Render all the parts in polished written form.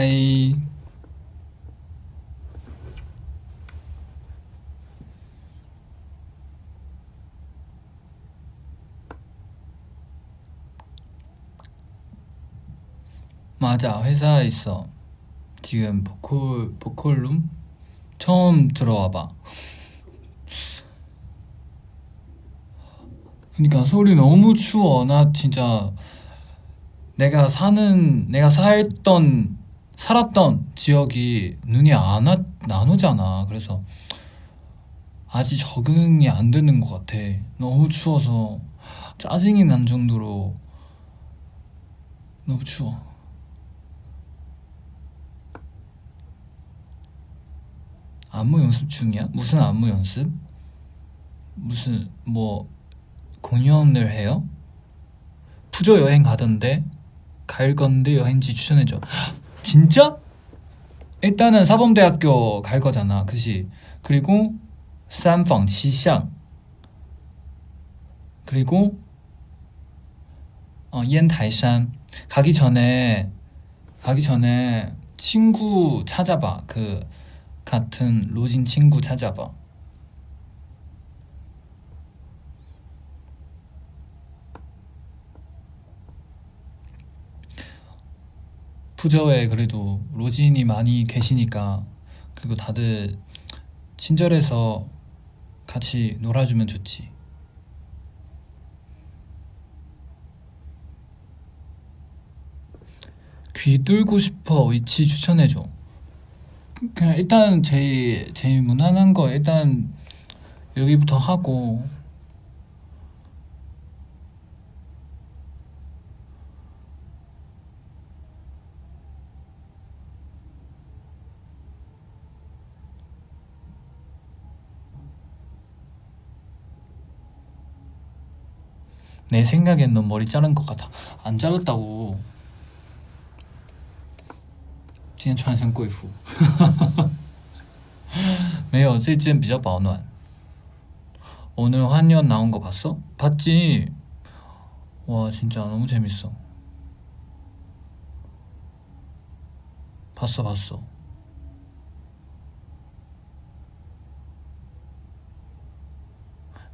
바이. 맞아, 회사에 있어. 지금 보컬룸? 처음 들어와봐. 그러니까 소리 너무 추워. 나 진짜 살았던 지역이 눈이 안 오잖아. 그래서 아직 적응이 안 되는 것 같아. 너무 추워서 짜증이 난 정도로 너무 추워. 안무 연습 중이야? 무슨 안무 연습? 무슨 뭐 공연을 해요? 푸조 여행 가던데 갈 건데 여행지 추천해줘. 진짜? 일단은 사범대학교 갈 거잖아, 그지? 그리고 삼방치샹, 그리고 옌타이산. 가기 전에 친구 찾아봐. 그 같은 로진 친구 찾아봐. 푸저에 그래도 로진이 많이 계시니까, 그리고 다들 친절해서 같이 놀아주면 좋지. 귀 뚫고 싶어 위치 추천해줘. 그냥 일단 제일 무난한 거 일단 여기부터 하고. 내 생각엔 넌 머리 자른 것 같아. 안 잘랐다고. 今天穿成贵妇。没有，这件比较保暖。 오늘 환연 나온 거 봤어? 봤지? 와, 진짜 너무 재밌어. 봤어.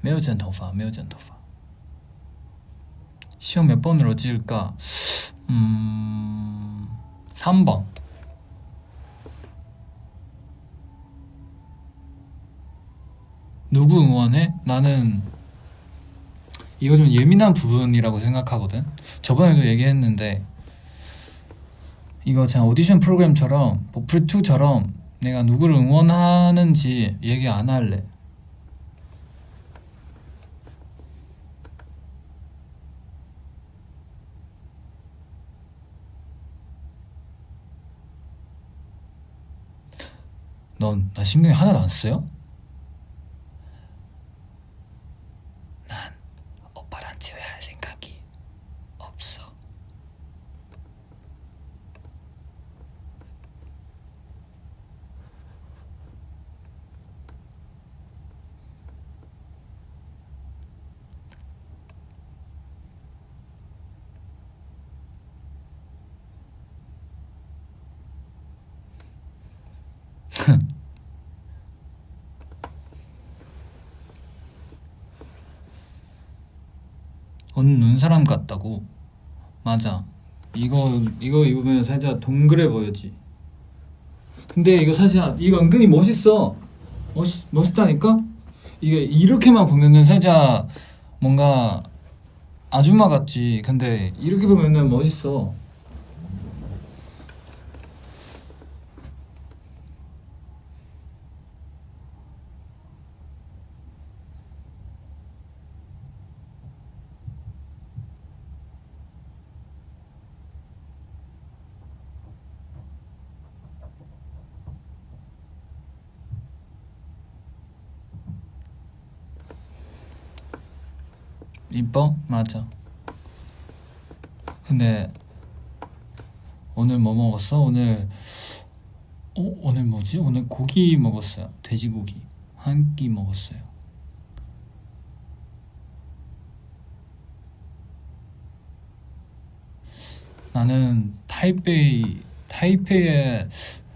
没有剪头发。 시험 몇 번으로 찍을까? 3번. 누구 응원해? 나는 이거 좀 예민한 부분이라고 생각하거든. 저번에도 얘기했는데, 이거 참 오디션 프로그램처럼 보풀2처럼 내가 누구를 응원하는지 얘기 안 할래. 넌 나 신경이 하나도 안 쓰여? 난 오빠랑 제외할 생각이 없어. 오늘 눈사람 같다고? 맞아. 이거 입으면 살짝 동그래 보여지. 근데 이거 사실 이거 은근히 멋있어. 멋있다니까? 이게 이렇게만 보면은 살짝 뭔가 아줌마 같지. 근데 이렇게 보면은 멋있어. 이뻐? 맞아. 근데 오늘 뭐 먹었어? 오늘 뭐지? 오늘 고기 먹었어요. 돼지고기 한 끼 먹었어요. 나는 타이페이의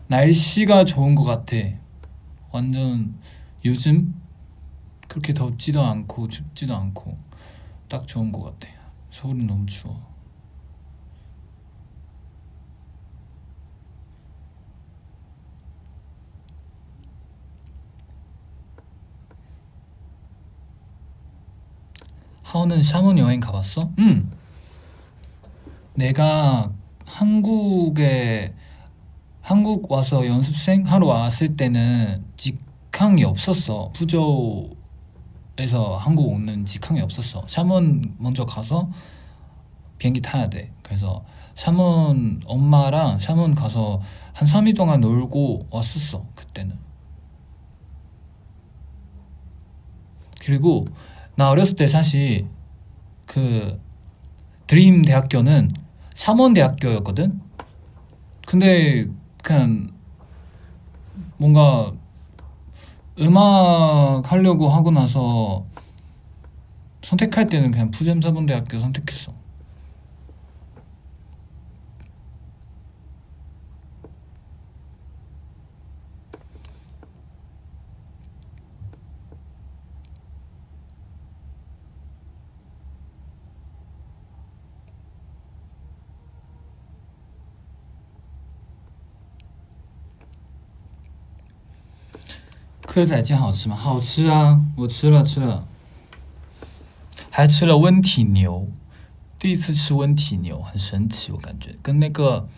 날씨가 좋은 것 같아. 완전 요즘 그렇게 덥지도 않고 춥지도 않고 딱 좋은 것 같아. 서울은 너무 추워. 하원은 샤먼 여행 가봤어? 응. 내가 한국 와서 연습생 하러 왔을 때는 직항이 없었어. 푸저우에서 한국 오는 직항이 없었어. 샤먼 먼저 가서 비행기 타야 돼. 그래서 샤먼 엄마랑 샤먼 가서 한 3일 동안 놀고 왔었어. 그때는. 그리고 나 어렸을 때 사실 그 드림 대학교는 샤먼 대학교였거든. 근데 그냥 뭔가 음악 하려고 하고 나서 선택할 때는 그냥 푸잼 사범대학교 선택했어.蚵仔煎好吃吗？好吃啊，我吃了吃了，还吃了温体牛。第一次吃温体牛很神奇，我感觉跟那个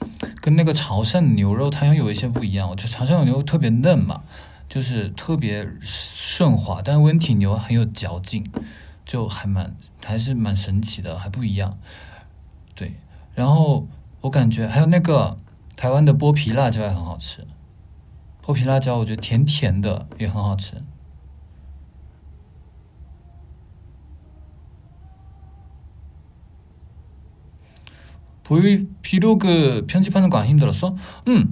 潮汕牛肉它有一些不一样。我觉得潮汕牛肉特别嫩嘛，就是特别顺滑，但是温体牛很有嚼劲，就还是蛮神奇的，还不一样。对，然后我感觉还有那个台湾的剥皮辣椒也很好吃，剥皮辣椒我觉得甜甜的也很好吃。 브이로그 편집하는 거 안 힘들었어?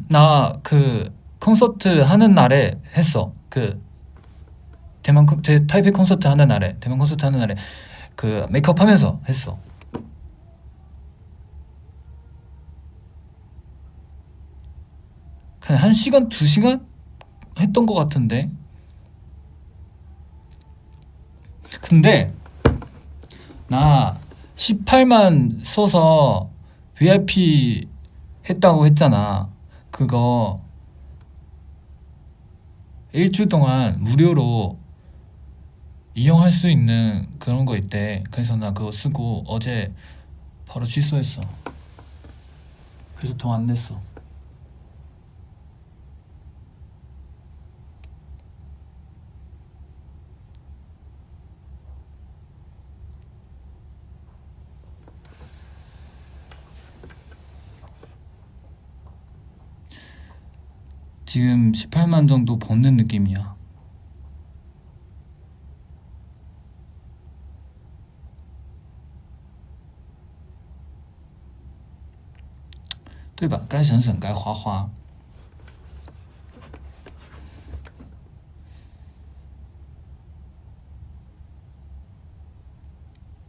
나 그 콘서트 하는 날에 했어. 그 타이페이 콘서트 하는 날에, 대만 콘서트 하는 날에 그 메이크업 하면서 했어. 그냥 1시간, 2시간 했던 것 같은데. 근데 나 18만 써서 VIP 했다고 했잖아. 그거 일주 동안 무료로 이용할 수 있는 그런 거 있대. 그래서 나 그거 쓰고 어제 바로 취소했어. 그래서 돈 안 냈어. 지금 18만 정도 버는 느낌이야. 对吧？该省省，该花花。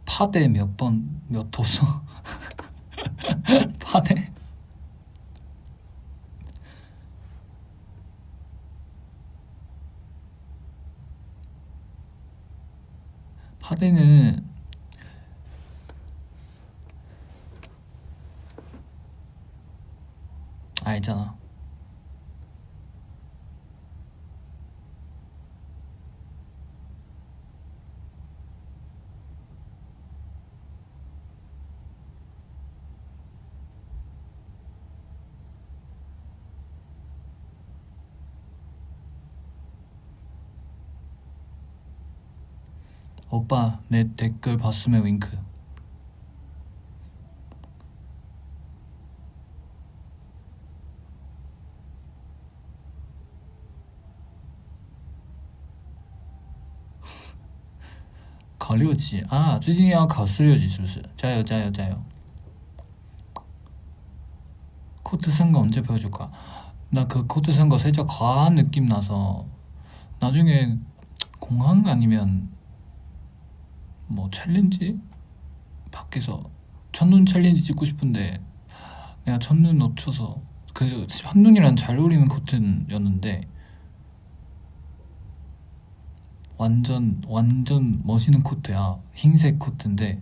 파대 몇 번, 몇 호소? 파대? 파대는 알잖아. 오빠 내 댓글 봤으면 윙크.考六级啊，最近要考4、6级是不是？加油加油加油！ 코트 쓴 거 언제 보여줄 거야? 나 그 코트 쓴 거 살짝 과한 느낌 나서 나중에 공항 아니면 뭐 챌린지? 밖에서 첫눈 챌린지 찍고 싶은데 내가 첫눈 놓쳐서 그 한눈이랑 잘 어울리는 코트였는데 완전 멋있는 코트야. 흰색 코트인데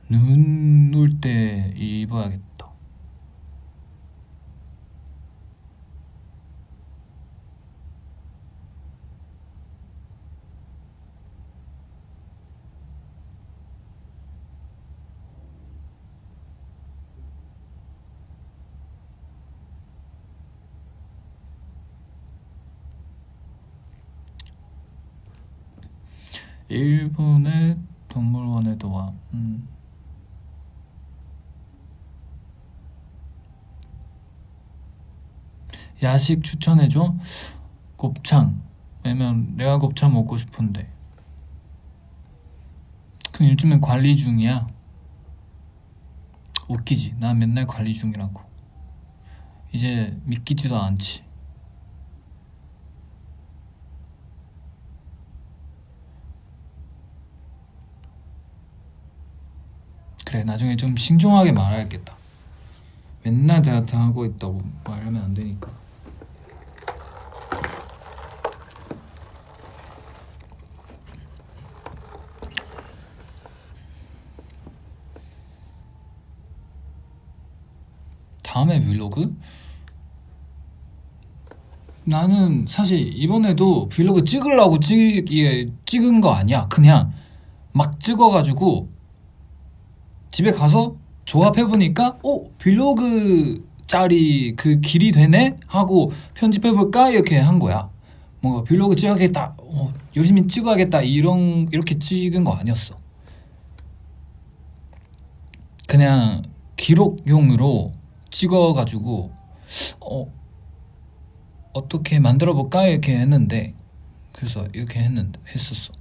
눈 올 때 입어야겠다. 일본의 동물원에도 와. 야식 추천해줘? 곱창. 왜냐면 내가 곱창 먹고 싶은데. 그럼 요즘엔 관리 중이야. 웃기지? 나 맨날 관리 중이라고. 이제 믿기지도 않지. 그래, 나중에 좀 신중하게 말해야겠다. 맨날 내가 당하고 있다고 말하면 안 되니까. 다음에 브이로그? 나는 사실 이번에도 브이로그 찍으려고 찍은 거 아니야. 그냥 막 찍어가지고 집에 가서 조합해보니까 브이로그 짤이 그 길이 되네? 하고 편집해볼까? 이렇게 한 거야. 뭔가 브이로그 찍어야겠다, 열심히 찍어야겠다, 이렇게 찍은 거 아니었어. 그냥 기록용으로 찍어가지고 어떻게 만들어볼까? 이렇게 했는데, 그래서 이렇게 했었어.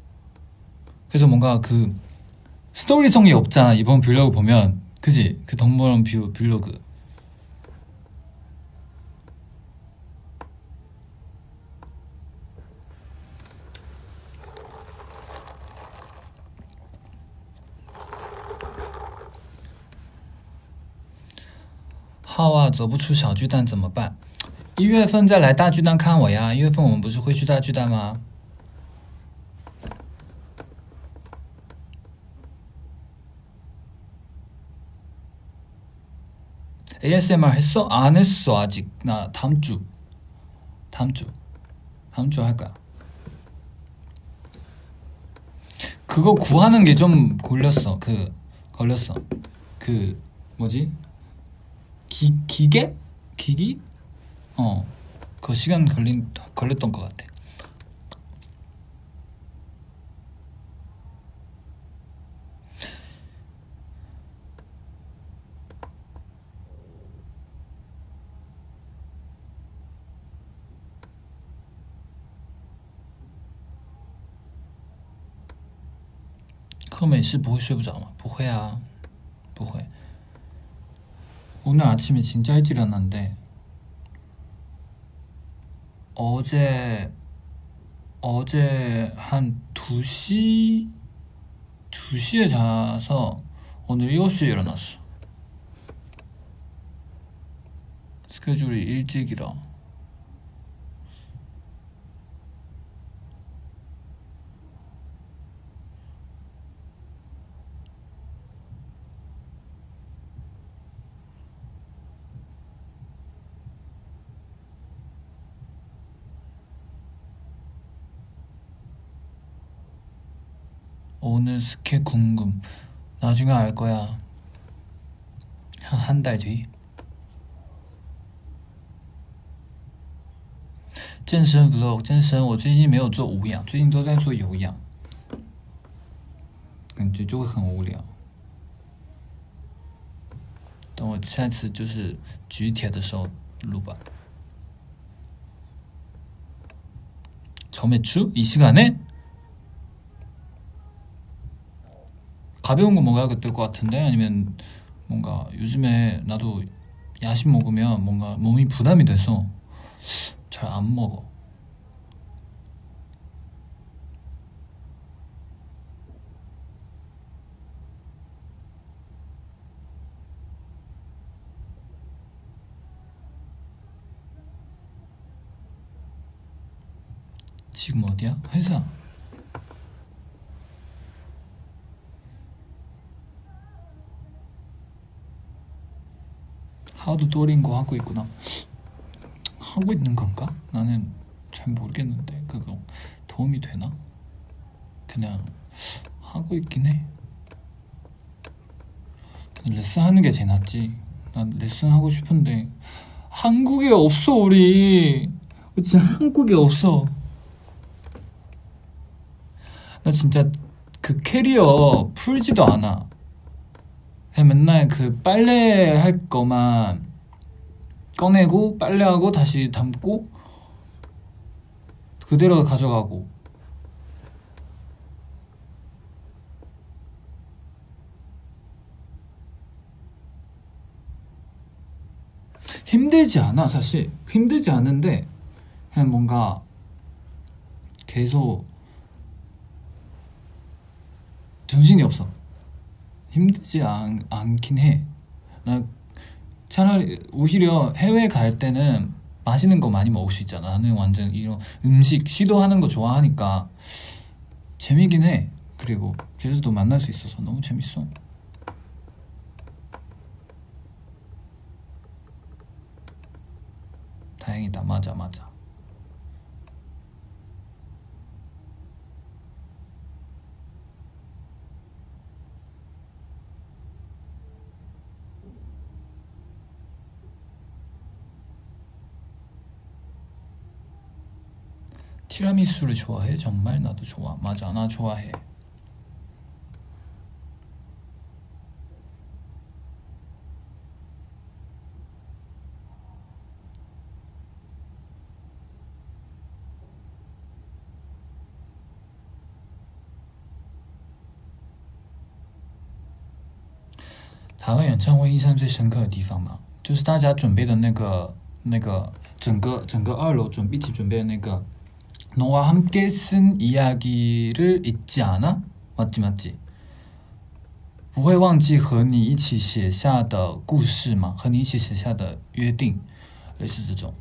그래서 뭔가 그 스토리성이 없잖아, 이번 브이로그 보면. 그지? 그 동물원 브이로그.号啊，走不出小巨蛋怎么办？1月份再来大巨蛋看我呀！1月份我们不是会去大巨蛋吗？ASMR 했어? 안 했어 아직. 나 다음 주 할 거야. 그거 구하는 게 좀 걸렸어. 그 뭐지? 기계? 기기? 그 시간 걸렸던 것 같아.喝美式不会睡不着吗？不会啊，不会。 오늘 아침에 진짜 일찍 일어났는데 어제 한 2시에 자서 오늘 7시에 일어났어. 스케줄이 일찍이라. 오늘 스케 궁금. 나중에 알 거야. 한 달 뒤. 健身 vlog 健身，我最近没有做无氧，最近都在做有氧，感觉就会很无聊。等我下次就是举铁的时候录吧。 점액추? 이 시간에? 가벼운 거 먹어야 될 것 같은데? 아니면 뭔가 요즘에 나도 야식 먹으면 뭔가 몸이 부담이 돼서 잘 안 먹어. 지금 어디야? 회사. 하도 또링고 하고 있구나. 하고 있는 건가? 나는 잘 모르겠는데 그거 도움이 되나? 그냥 하고 있긴 해. 레슨 하는 게 제일 낫지. 난 레슨 하고 싶은데 한국에 없어 우리. 진짜 한국에 없어. 나 진짜 그 캐리어 풀지도 않아. 그냥 맨날 그 빨래 할 거만 꺼내고 빨래하고 다시 담고 그대로 가져가고. 힘들지 않아 사실. 힘들지 않은데 그냥 뭔가 계속 정신이 없어. 힘들지 않긴 해. 나 차라리 오히려 해외 갈 때는 맛있는 거 많이 먹을 수 있잖아. 나는 완전 이런 음식 시도하는 거 좋아하니까 재미긴 해. 그리고 제주도 만날 수 있어서 너무 재밌어. 다행이다. 맞아. 티라미수를 좋아해? 정말? 나도 좋아. 맞아, 나 좋아해.台湾演唱会印象最深刻的地方嘛，就是大家准备的那个整个二楼一起准备的那个 너와 함께 쓴 이야기를 잊지 않아? 맞지? 不会忘记和你一起写下的故事吗？和你一起写下的约定，类似这种。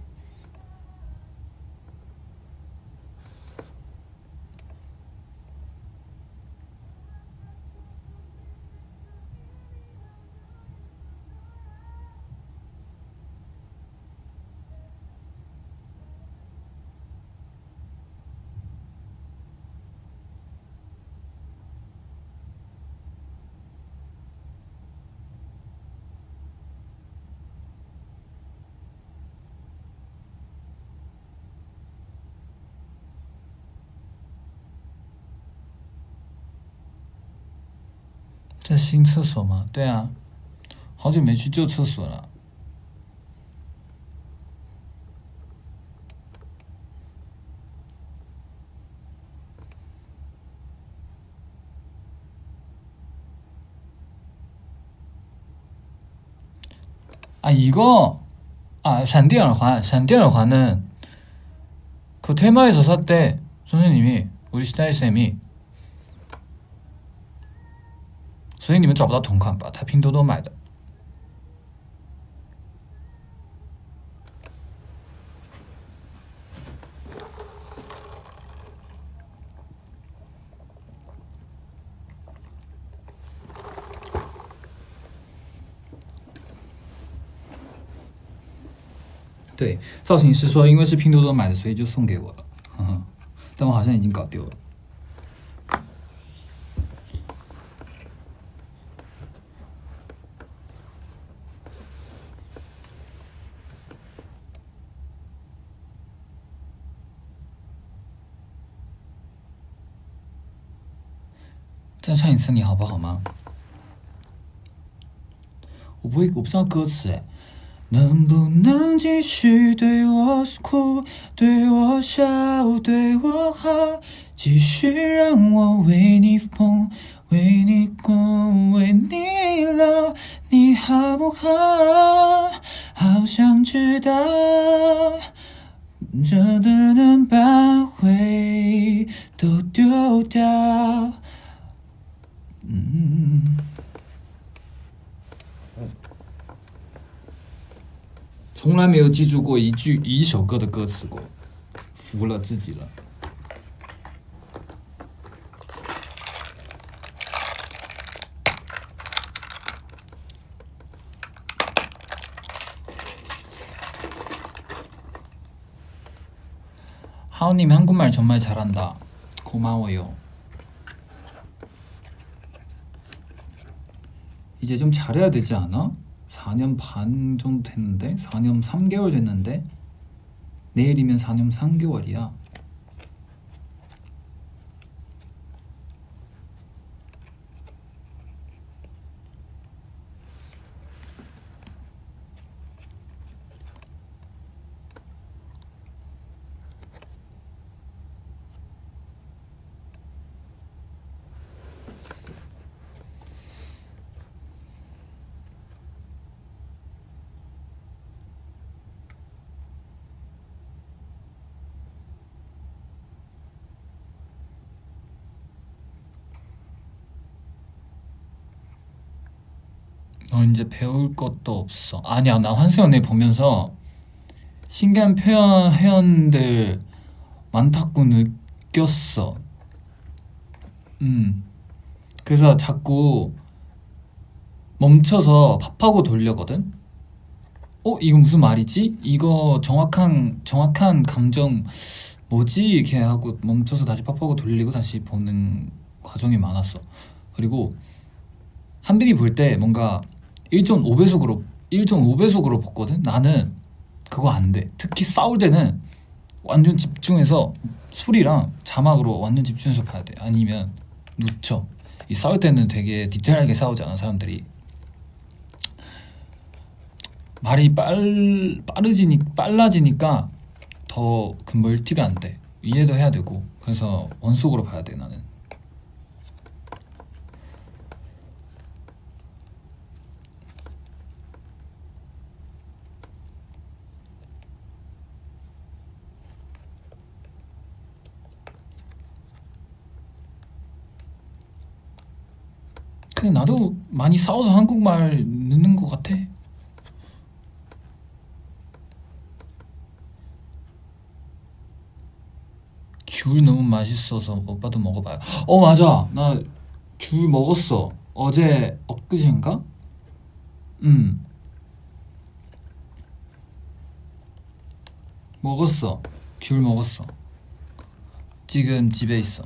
这新厕所吗？对啊，好久没去旧厕所了。아 이거闪电耳环.闪电耳环은 그 테마에서 샀대. 선생님이 우리 스타일 쌤이. 所以你们找不到同款吧？他拼多多买的。对，造型师说因为是拼多多买的，所以就送给我了。呵呵，但我好像已经搞丢了。再唱一次你好不好吗？我不知道歌词哎。能不能继续对我哭，对我笑，对我好，继续让我为你疯，为你过，为你老，你好不好？好想知道，真的能把回都丢掉。从来没有记住过一首歌的歌词过，服了自己了。 하오님 한국말 정말 잘한다. 고마워요. 이제 좀 잘해야 되지 않아? 4년 반 정도 됐는데? 4년 3개월 됐는데? 내일이면 4년 3개월이야. 너 이제 배울 것도 없어. 아니야, 나 환승 언니 보면서 신기한 회원들 많다고 느꼈어. 그래서 자꾸 멈춰서 팝하고 돌려거든? 이거 무슨 말이지? 이거 정확한 감정 뭐지? 이렇게 하고 멈춰서 다시 팝하고 돌리고 다시 보는 과정이 많았어. 그리고 한빈이 볼 때 뭔가 1.5배속으로 봤거든? 나는 그거 안 돼. 특히 싸울 때는 완전 집중해서 소리랑 자막으로 완전 집중해서 봐야 돼. 아니면 놓쳐. 이 싸울 때는 되게 디테일하게 싸우잖아, 사람들이. 말이 빨라지니까 더 그 멀티가 안 돼. 이해도 해야 되고. 그래서 원속으로 봐야 돼, 나는. 근데 나도 많이 싸워서 한국말 느는 것 같아. 귤 너무 맛있어서 오빠도 먹어봐요. 맞아. 나 귤 먹었어. 어제 엊그제인가? 먹었어. 귤 먹었어. 지금 집에 있어.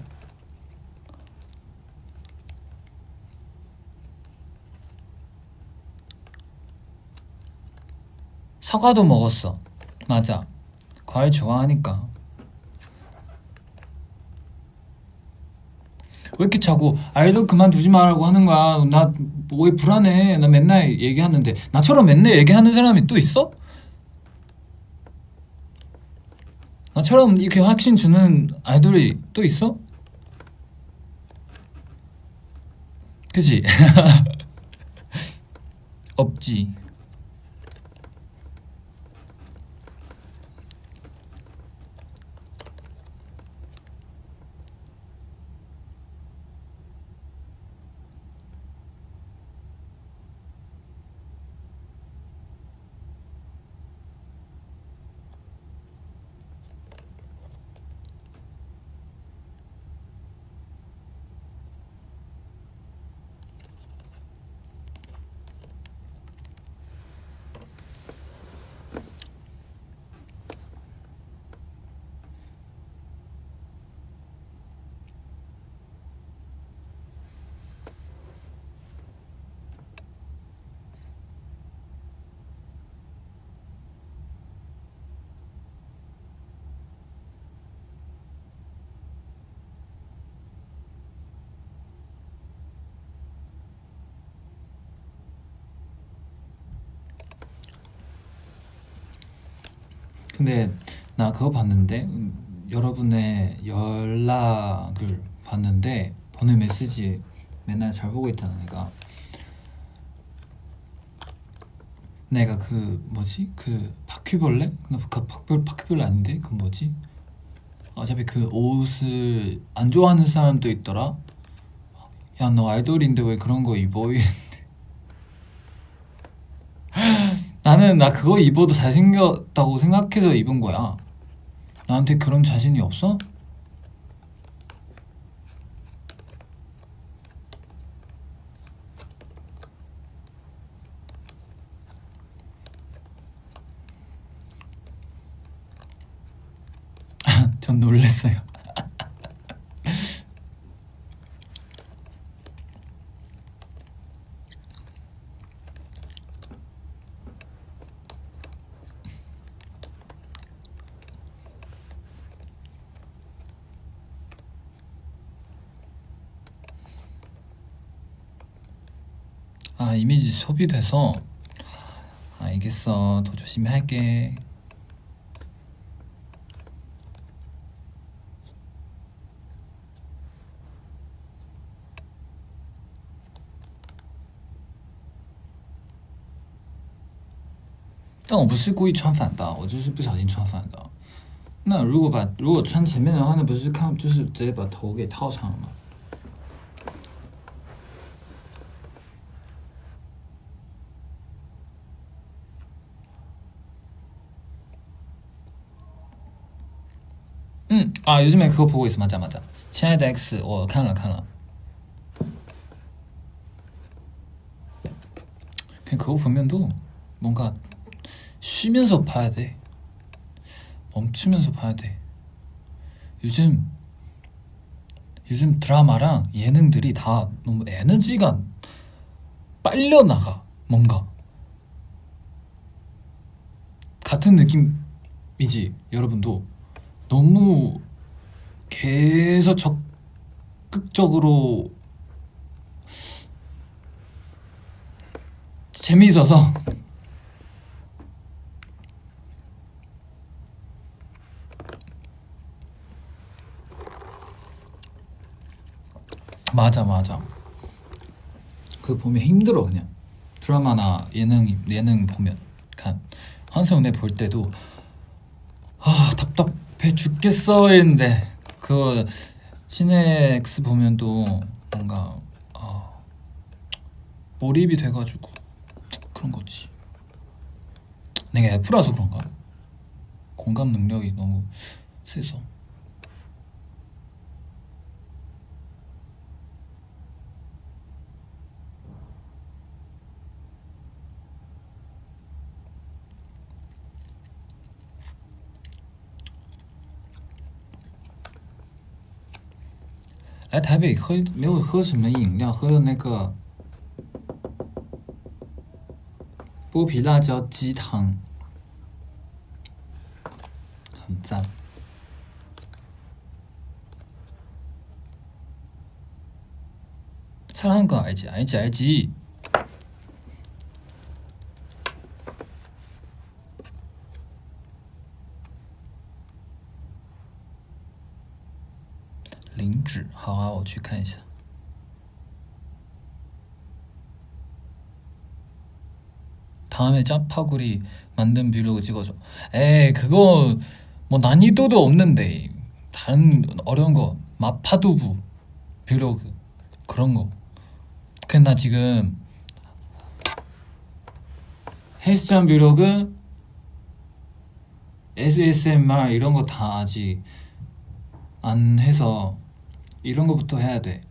사과도 먹었어. 맞아. 과일 좋아하니까. 왜 이렇게 자꾸 아이돌 그만두지 말라고 하는 거야? 나 왜 불안해? 나 맨날 얘기하는데. 나처럼 맨날 얘기하는 사람이 또 있어? 나처럼 이렇게 확신 주는 아이돌이 또 있어? 그치? 없지. 근데 나 그거 봤는데 여러분의 연락을 봤는데 보낸 메시지 맨날 잘 보고 있잖아. 내가 그 뭐지? 그 바퀴벌레? 바퀴벌레 아닌데? 그 뭐지? 어차피 그 옷을 안 좋아하는 사람도 있더라. 야, 너 아이돌인데 왜 그런 거 입어? 나는 나 그거 입어도 잘생겼다고 생각해서 입은 거야. 나한테 그런 자신이 없어? 전 놀랬어요. 아, 이미지 소비돼서. 알겠어. 더 조심히 할게.但我不是故意穿反的，我就是不小心穿反的。那如果穿前面的话，那不是就是直接把头给套上了吗？요즘에 그거 보고 있어. 맞아. 친아의 X 我看了。그냥 그거 보면도 뭔가 쉬면서 봐야 돼. 멈추면서 봐야 돼. 요즘 드라마랑 예능들이 다 너무 에너지가 빨려나가. 뭔가 같은 느낌이지. 여러분도 너무 계속 적극적으로 재미있어서. 맞아. 그거 보면 힘들어. 그냥 드라마나 예능 보면 환승연애 볼 때도 답답해 죽겠어 했는데 그거 친해 X 보면 또 뭔가 몰입이 돼가지고 그런 거지. 내가 F라서 그런가? 공감 능력이 너무 세서.来台北没有喝什么饮料，喝的那个剥皮辣椒鸡汤，很赞。사랑하는 거 알지.林芷，好啊，我去看一下。 다음에 짜파구리 만든 브이로그 찍어줘. 에이, 그거 뭐 난이도도 없는데. 다른 어려운 거 마파두부 브이로그 그런 거. 근데 나 지금 헬스장 브이로그, ASMR 이런 거 다 아직 안 해서 이런 거부터 해야 돼.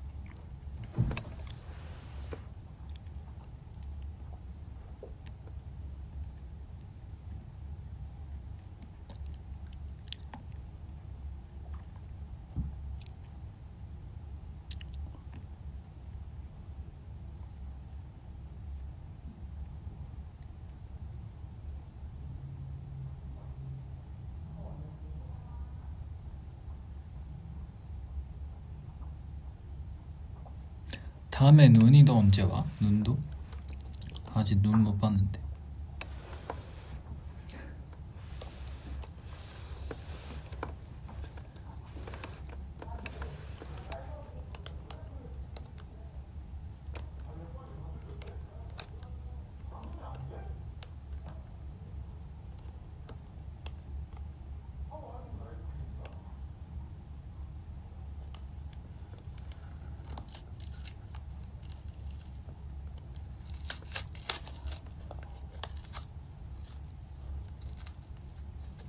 다음에 눈이 너 언제 와? 눈도? 아직 눈 못 봤는데.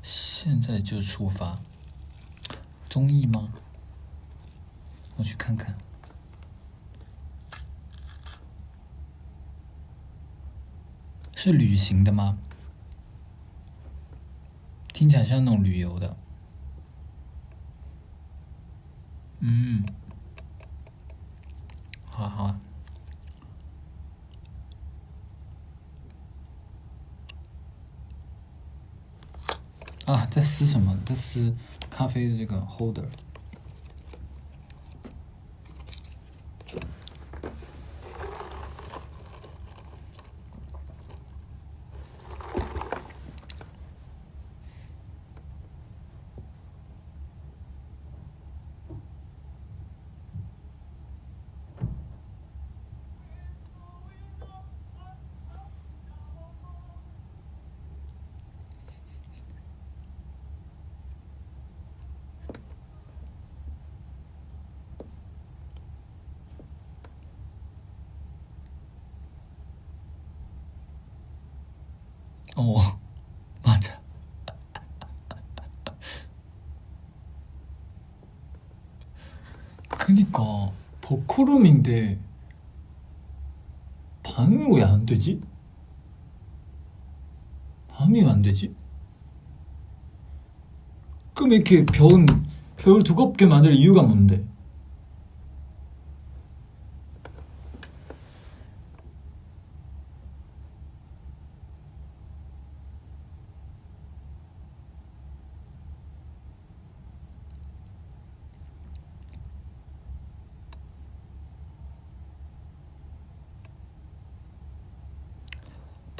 现在就出发。综艺吗？我去看看。是旅行的吗？听起来像那种旅游的。好好。啊，在撕什么？在撕咖啡的这个 holder。어 맞아. 그니까 버커룸인데 방이 왜 안 되지? 밤이 왜 안 되지? 그럼 이렇게 벽을 두껍게 만들 이유가 뭔데?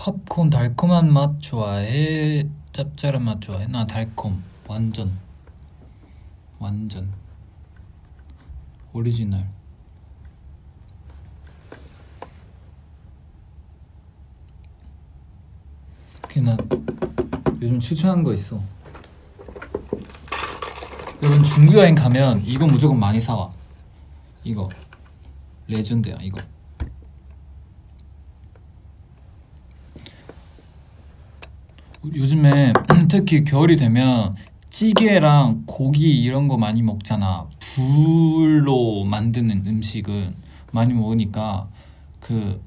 팝콘 달콤한 맛 좋아해? 짭짤한 맛 좋아해? 나 달콤. 완전 오리지널. 나 요즘 추천한 거 있어. 여러분 중국 여행 가면 이거 무조건 많이 사와. 이거 레전드야 이거. 요즘에 특히 겨울이 되면 찌개랑 고기 이런 거 많이 먹잖아. 불로 만드는 음식은 많이 먹으니까 그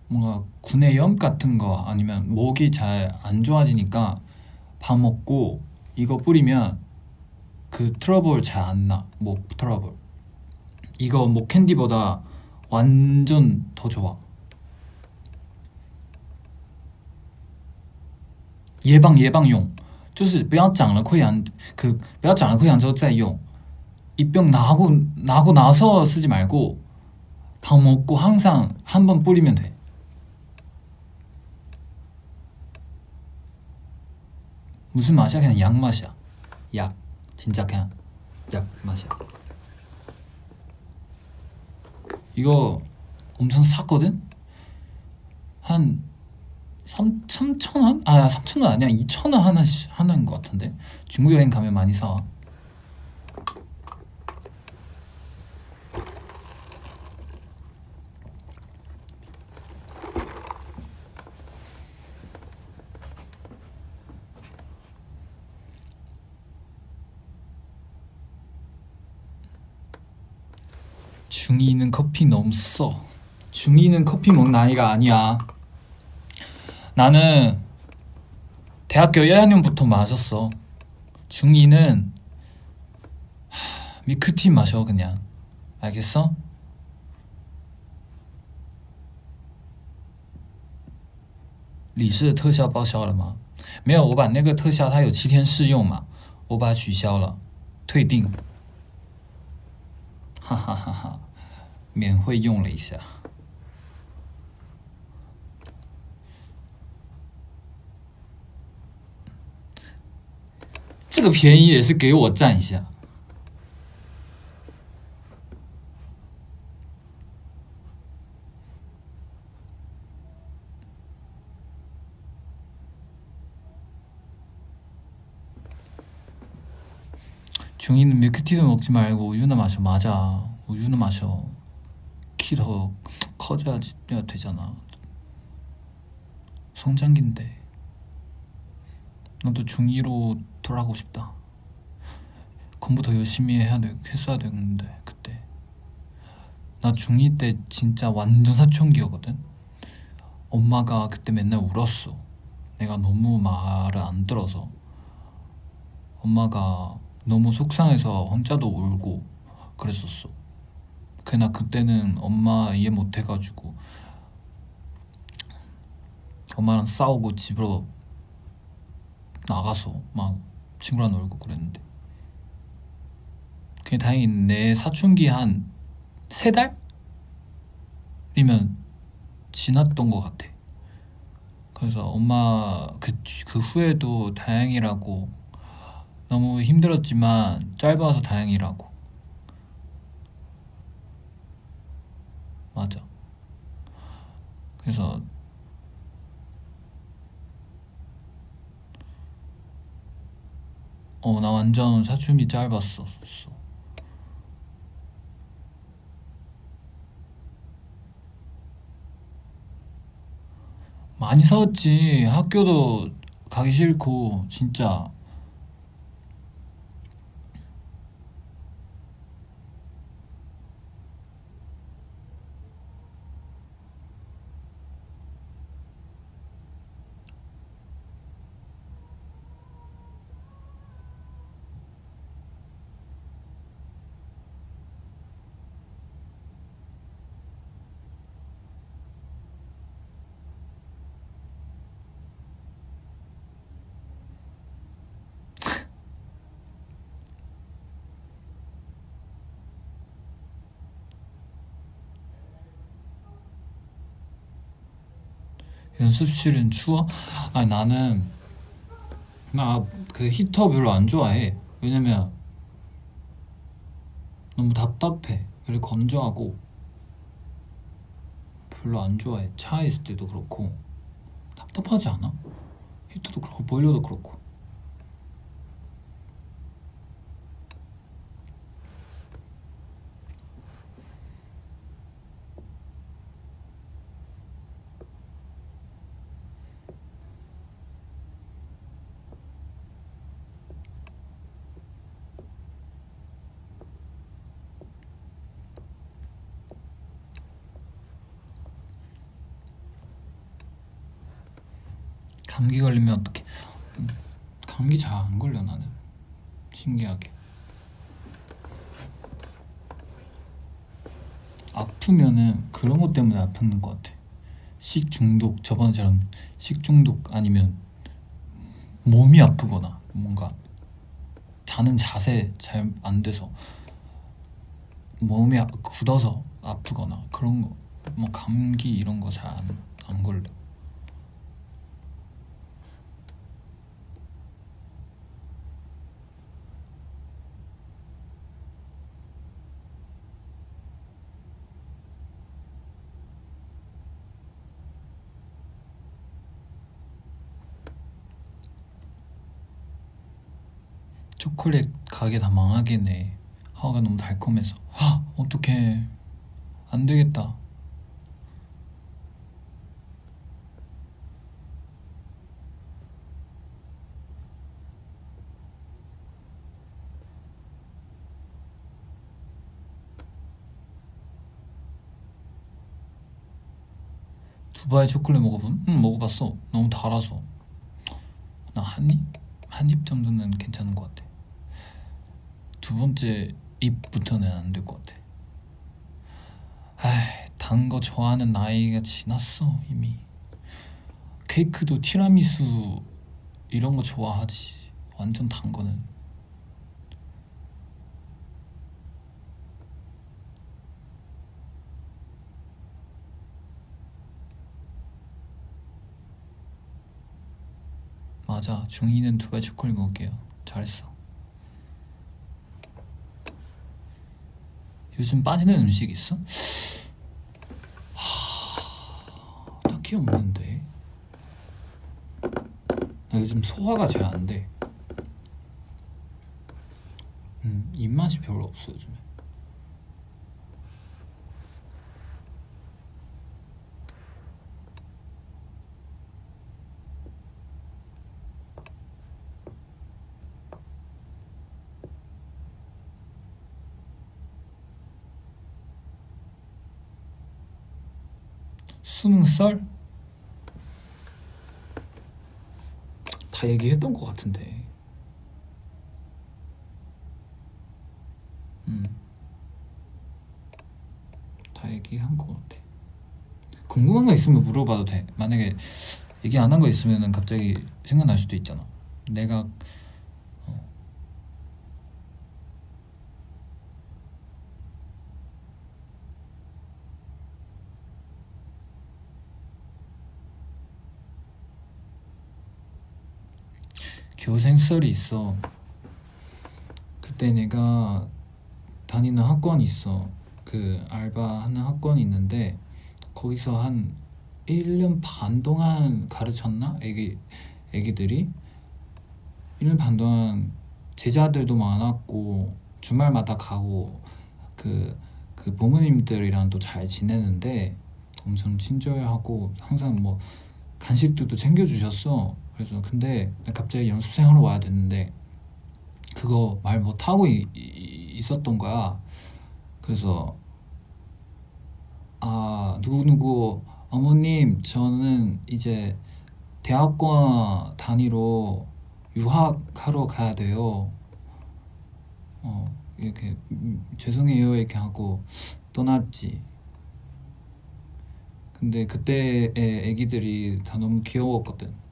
뭔가 구내염 같은 거 아니면 목이 잘 안 좋아지니까 밥 먹고 이거 뿌리면 그 트러블 잘 안 나. 목 트러블. 이거 목 캔디보다 완전 더 좋아. 예방용 就是不要长了溃疡不要长了溃疡之后再用입병 나고 나서 쓰지 말고 밥 먹고 항상 한 번 뿌리면 돼. 무슨 맛이야? 그냥 약 맛이야. 약. 진짜 그냥 약 맛이야. 이거 엄청 샀거든? 한 3,000원? 아 3,000원 아니야 2,000원 하나인 것 같은데. 중국 여행 가면 많이 사. 중2는 커피 너무 써. 중2는 커피 먹는 나이가 아니야. 나는 대학교 1학년부터 마셨어. 중2는 밀크티 마셔 그냥. 알겠어?李氏的特效报销了吗？没有，我把那个特效它有7天试用嘛，我把它取消了，退订。哈哈哈哈，免费用了一下。这个便宜也是给我占一下。중이는 밀크티도 먹지 말고 우유나 마셔. 맞아. 우유나 마셔. 키 더 커져야 되잖아. 성장기인데. 나도 중2로 돌아가고 싶다. 공부 더 열심히 했어야 되는데 그때. 나 중2 때 진짜 완전 사춘기였거든. 엄마가 그때 맨날 울었어. 내가 너무 말을 안 들어서. 엄마가 너무 속상해서 혼자도 울고 그랬었어. 그나 그때는 엄마 이해 못해가지고 엄마랑 싸우고 집으로 나가서 막 친구랑 놀고 그랬는데, 그게 다행히 내 사춘기 한 3달이면 지났던 것 같아. 그래서 엄마 그 후에도 다행이라고, 너무 힘들었지만 짧아서 다행이라고. 맞아. 그래서 나 완전 사춘기 짧았어. 많이 싸웠지. 학교도 가기 싫고 진짜. 연습실은 추워? 아니 나는 나 그 히터 별로 안 좋아해. 왜냐면 너무 답답해. 그리고 건조하고 별로 안 좋아해. 차에 있을 때도 그렇고. 답답하지 않아? 히터도 그렇고 보일러도 그렇고. 감기 걸리면 어떡해. 감기 잘 안 걸려 나는. 신기하게. 아프면은 그런 것 때문에 아픈 것 같아. 식중독, 저번처럼 식중독, 아니면 몸이 아프거나 뭔가 자는 자세 잘 안 돼서 몸이 굳어서 아프거나 그런 거. 뭐 감기 이런 거 잘 안 걸려. 초콜릿 가게 다 망하겠네. 하가 너무 달콤해서. 어떡해. 안 되겠다. 두바이 초콜릿 먹어본? 응, 먹어봤어. 너무 달아서. 나 한 입? 한 입 정도는 괜찮은 것 같아. 두 번째 입부터는 안 될 것 같아. 단 거 좋아하는 나이가 지났어 이미. 케이크도 티라미수 이런 거 좋아하지. 완전 단 거는. 맞아. 중2는 두바이 초콜릿 먹을게요. 잘했어. 요즘 빠지는 음식 있어? 딱히 없는데. 나 요즘 소화가 잘 안 돼. 입맛이 별로 없어 요즘에. 수능 썰? 다 얘기했던 것 같은데. 다 얘기한 것 같아. 궁금한 거 있으면 물어봐도 돼. 만약에 얘기 안 한 거 있으면은 갑자기 생각날 수도 있잖아. 내가 교생설이 있어. 그때 내가 다니는 학원이 있어. 그 알바하는 학원이 있는데 거기서 한 1년 반 동안 가르쳤나? 애기들이 1년 반 동안 제자들도 많았고 주말마다 가고 그 부모님들이랑도 잘 지내는데 엄청 친절하고 항상 뭐 간식들도 챙겨주셨어. 그래서 근데 갑자기 연습생 하러 와야 됐는데 그거 말 못하고 있었던 거야. 그래서 누구누구 어머님 저는 이제 대학원 다니러 유학하러 가야 돼요. 이렇게 죄송해요 이렇게 하고 떠났지. 근데 그때의 애기들이 다 너무 귀여웠거든.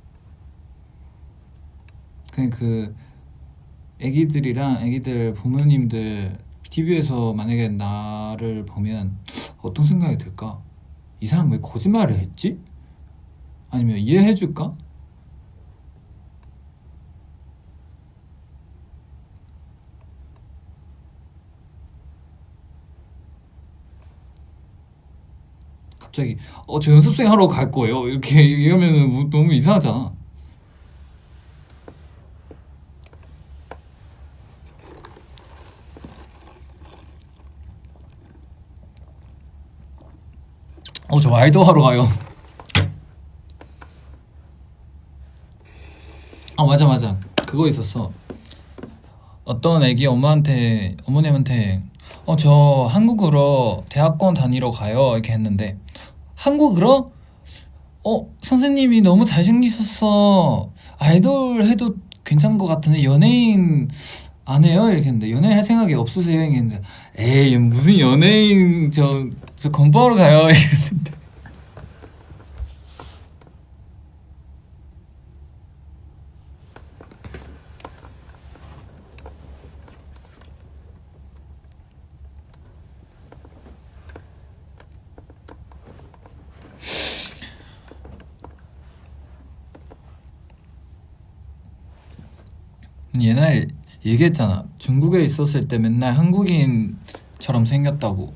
그냥 그 애기들이랑 애기들 부모님들 TV에서 만약에 나를 보면 어떤 생각이 들까? 이 사람 왜 거짓말을 했지? 아니면 이해해줄까? 갑자기 저 연습생 하러 갈 거예요 이렇게 얘기하면 너무 이상하잖아. 저 아이돌 하러 가요. 맞아 그거 있었어. 어떤 애기 어머님한테 저 한국으로 대학원 다니러 가요 이렇게 했는데 한국으로? 선생님이 너무 잘생기셨어. 아이돌 해도 괜찮은 것 같은데 연예인 안 해요? 이렇게 했는데 연예인 할 생각이 없으세요? 이렇게 했는데 에이 무슨 연예인 저 공부하러 가요 이랬는데 옛날에 얘기했잖아. 중국에 있었을 때 맨날 한국인처럼 생겼다고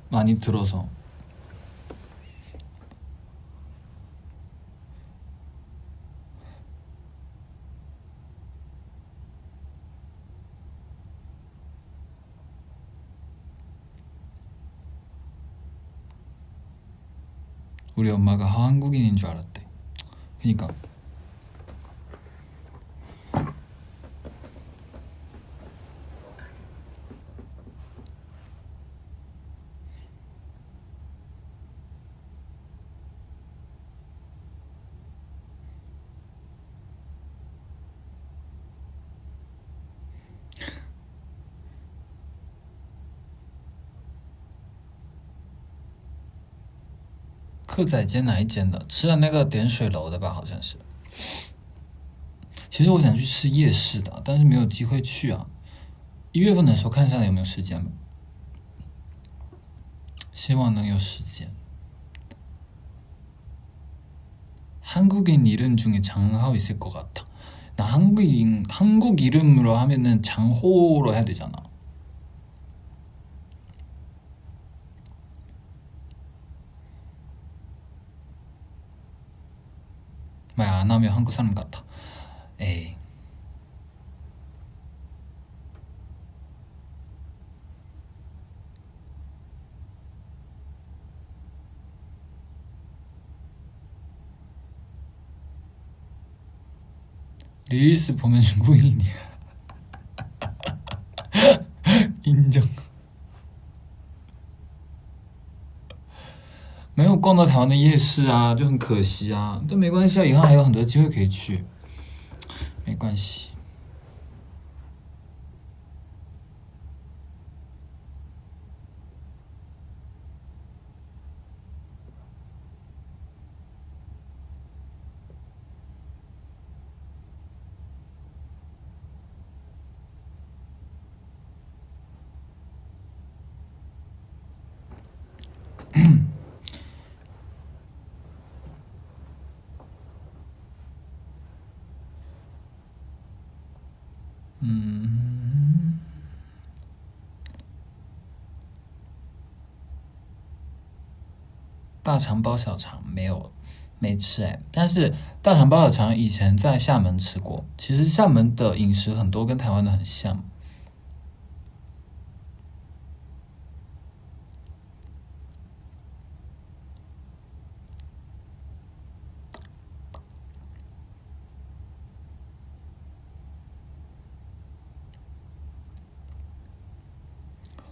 많이 들어서. 우리 엄마가 한국인인 줄 알았대. 그니까 客仔街哪一间的？吃了那个点水楼的吧，好像是。其实我想去吃夜市的，但是没有机会去啊。1月份的时候看一下有没有时间吧，希望能有时间。 한국인 이름 중에 장하오 있을 것 같아. 나 한국 이름으로 하면은 장호로 해야 되잖아. 말 안 하면 한국 사람 같아. 에이. 릴스 보면 중국인이야. 인정. 没有逛到台湾的夜市啊，就很可惜啊。但没关系啊，以后还有很多机会可以去，没关系。嗯，大肠包小肠没有，没吃哎。但是大肠包小肠以前在厦门吃过，其实厦门的饮食很多跟台湾的很像。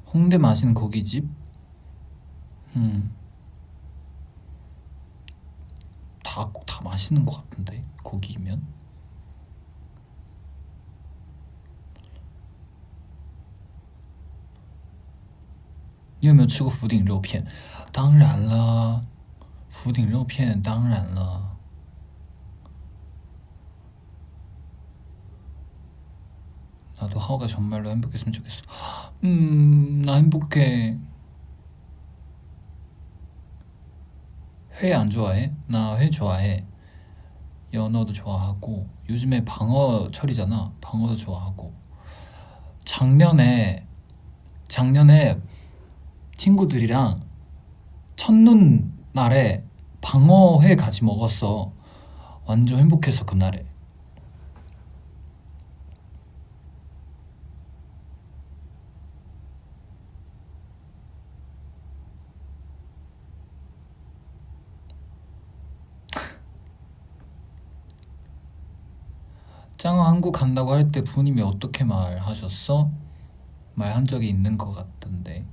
홍대 맛있는 고깃집? 음, 다 맛있는 것 같은데 고기면. 你有没有吃过福鼎肉片？当然了，福鼎肉片当然了。 나도 하우가 정말로 행복했으면 좋겠어. 나 행복해. 회 안 좋아해? 나 회 좋아해. 연어도 좋아하고 요즘에 방어철이잖아. 방어도 좋아하고. 작년에 친구들이랑 첫눈 날에 방어회 같이 먹었어. 완전 행복했어 그날에. 짱아 한국 간다고 할 때 부모님이 어떻게 말하셨어? 말한 적이 있는 것 같던데.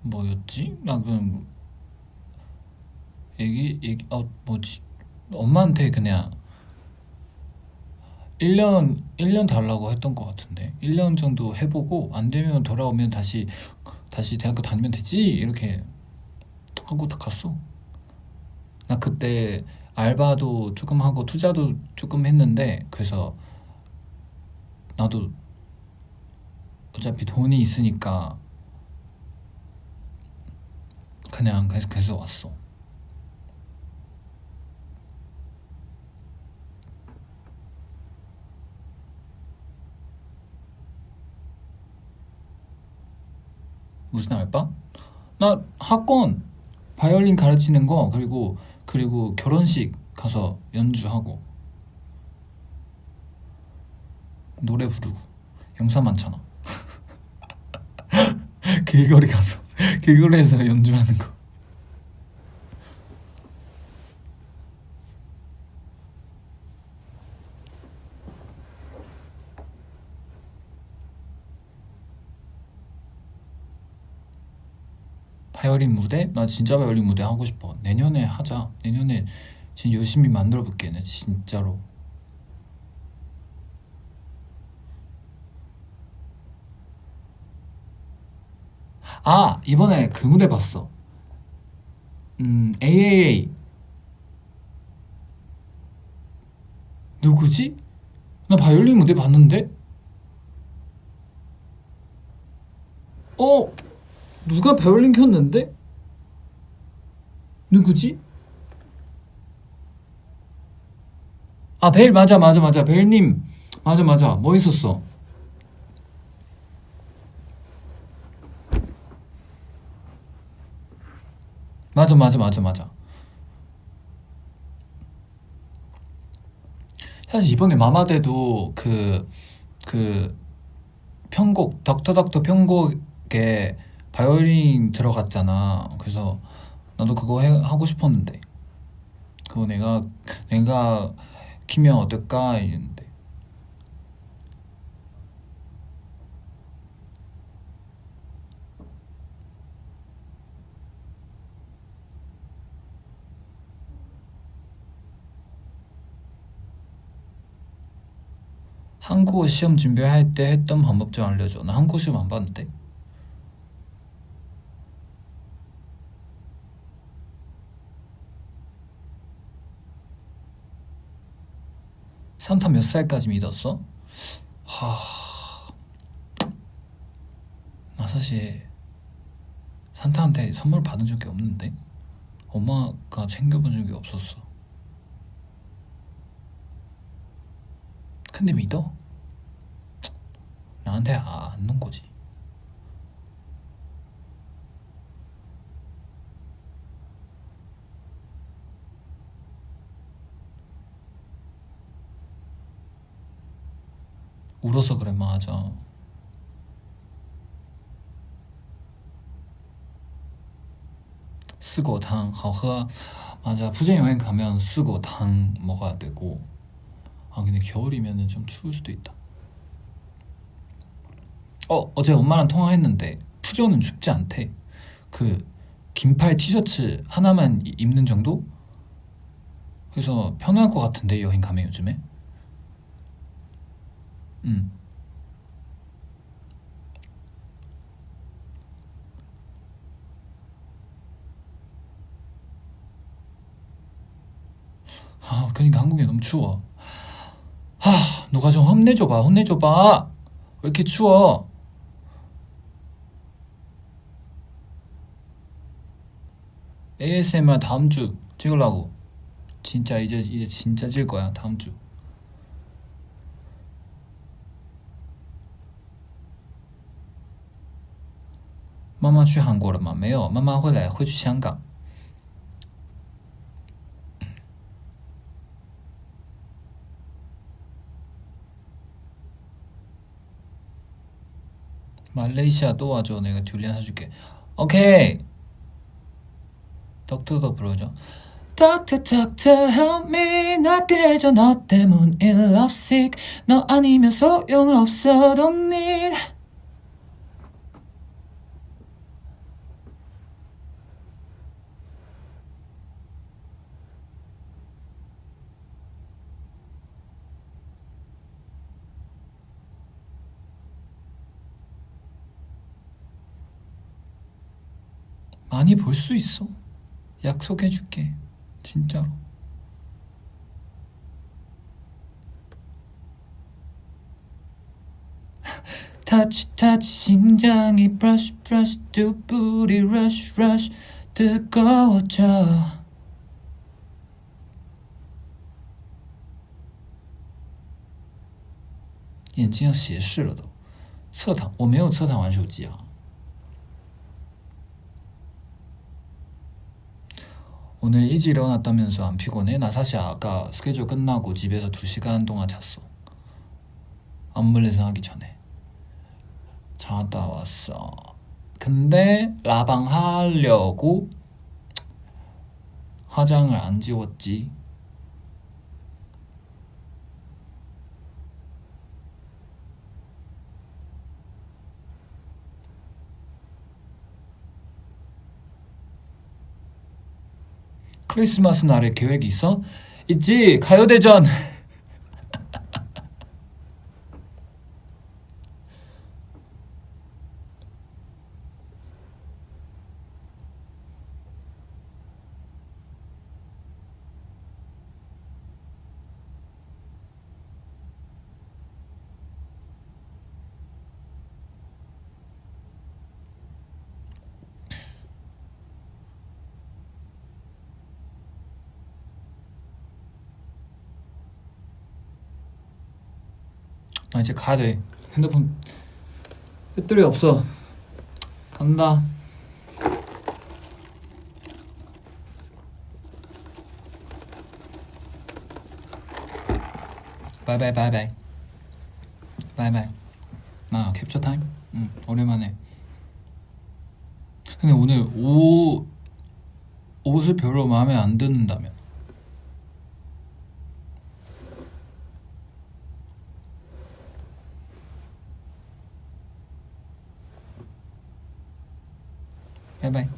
뭐였지? 나 그럼 뭐지? 엄마한테 그냥 1년 달라고 했던 것 같은데. 1년 정도 해보고 안 되면 돌아오면 다시 대학교 다니면 되지? 이렇게 하고 딱 갔어. 나 그때 알바도 조금 하고 투자도 조금 했는데, 그래서 나도 어차피 돈이 있으니까 그냥 계속 왔어. 무슨 알바? 나 학원 바이올린 가르치는 거, 그리고 결혼식 가서 연주하고 노래 부르고 영상 많잖아. 길거리 가서 길거리에서 연주하는 거. 바이올린 무대? 나 진짜 바이올린 무대 하고 싶어. 내년에 하자. 내년에 진짜 열심히 만들어 볼게. 내 진짜로. 아, 이번에 그 무대 봤어. AAA. 누구지? 나 바이올린 무대 봤는데? 어? 누가 바이올린 켰는데? 누구지? 아, 벨. 맞아. 벨님. 맞아. 멋있었어. 맞아. 사실 이번에 마마데도 그 편곡 덕터 편곡에 바이올린 들어갔잖아. 그래서 나도 그거 하고 싶었는데, 그거 내가 키면 어떨까 이랬는데. 한국어 시험 준비할 때 했던 방법 좀 알려줘. 나 한국어 시험 안 봤는데. 산타 몇 살까지 믿었어? 나 사실 산타한테 선물 받은 적이 없는데. 엄마가 챙겨본 적이 없었어. 근데 믿어? 나한테 안 놓은 거지. 울어서 그래. 맞아. 쓰고탕 好喝. 맞아. 푸젠 여행 가면 쓰고탕 먹어야 되고. 아 근데 겨울이면은 좀 추울 수도 있다. 어제 엄마랑 통화했는데 푸조는 춥지 않대. 그 긴팔 티셔츠 하나만 입는 정도? 그래서 편할 것 같은데 여행 가면 요즘에. 음. 아 그러니까 한국이 너무 추워. 하 누가 좀 혼내줘봐. 혼내줘봐. 왜 이렇게 추워? ASMR 다음 주 찍으려고. 진짜 이제 진짜 찍을 거야 다음 주. 妈妈去韩国了吗？没有，妈妈会去香港。 말레이시아 또 와줘. 내가 듀리안 사줄게. 오케이. 덕트도 불러줘. Doctor, doctor, help me. 나 깨져 너 때문에 lovesick. 너 아니면 소용없어. Don't need. 많이 볼 수 있어. 약속해줄게. 진짜로. touch touch 심장이 brush brush 두 뿌리 rush rush 뜨거워져. 眼睛要斜视了都。侧躺，我没有侧躺玩手机啊。 오늘 일찍 일어났다면서 안 피곤해? 나 사실 아까 스케줄 끝나고 집에서 2시간 동안 잤어. 안물레선 하기 전에 자다 왔어. 근데 라방 하려고 화장을 안 지웠지. 크리스마스 날에 계획 있어? 있지. 가요대전. 나 이제 가야 돼. 핸드폰 배터리 없어. 간다. 바이바이 바이바이 바이바이. 나 캡처 타임? 응 오랜만에. 근데 오늘 옷을 별로 마음에 안 드는다며. 바이바이.